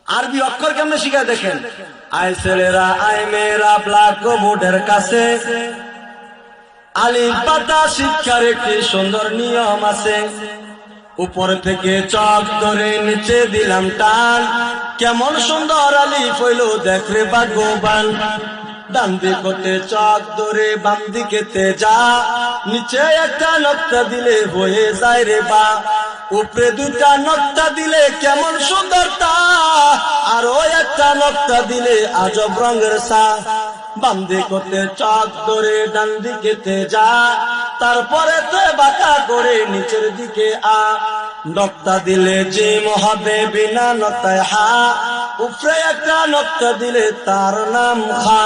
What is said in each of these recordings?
আরবি অক্ষর কেমনে শিখায় দেখেন। আয় ছেলেরা আয় মেয়েরা ব্ল্যাক বোর্ডের কাছে আলিফ বাতা শিক্ষার একটি সুন্দর নিয়ম আছে। উপর থেকে চক ধরে নিচে দিলাম টান, কেমন সুন্দর আলিফ হইল দেখরে ভাগ্যবান। ডান দিকে চক ধরে বাম দিকেতে যা, নিচে একটা নক্তা দিলে হয়ে যায় রে বা। উপরে দুটা নক্তা দিলে কেমন সুন্দর তা, আর ওই একটা নক্তা দিলে আজব রঙের সা। বাম দিকে চক ধরে ডান দিকেতে যা, তারপরে তো বাঁকা করে নিচের দিকে আ। নক্তা দিলে জিম হবে বিনা নক্তায় হা, উপরে একটা নক্তা দিলে তার নাম খা।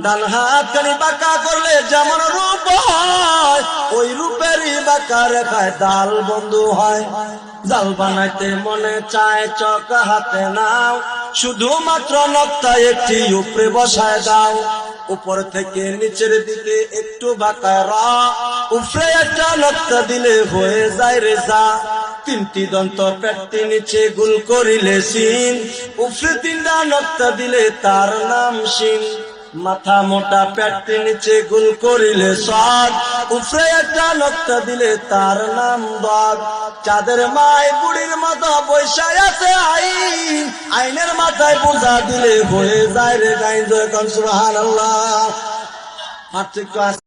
ডান হাত খানি বাঁকা করলে যেমন রূপ হয়, ওই রূপেরই বাঁকা রেখায় দাল বন্ধু হয়। জাল বানাইতে মনে চায় চক হাতে নাও, শুধুমাত্র নক্তা একটি উপরে বসায় দাও। উপর থেকে নিচের দিকে একটু বাঁকা র, উপরে একটা নক্তা দিলে হয়ে যায় রে যা। তিনটি দন্ত পেটটি নিচে গুল করিলে সিন, উপরে তিনটা নক্তা দিলে তার নাম সিন। মাথা মোটা পেটটি নিচে গুল করিলে সাদ, উপরে একটা নক্তা দিলে তার নাম দাদ। চাঁদের মায় বুড়ির মাথা বৈশায় আছে আইন, আইনের মাথায় বোঝা দিলে হয়ে যায় রে গাইন। সুবহানাল্লাহ।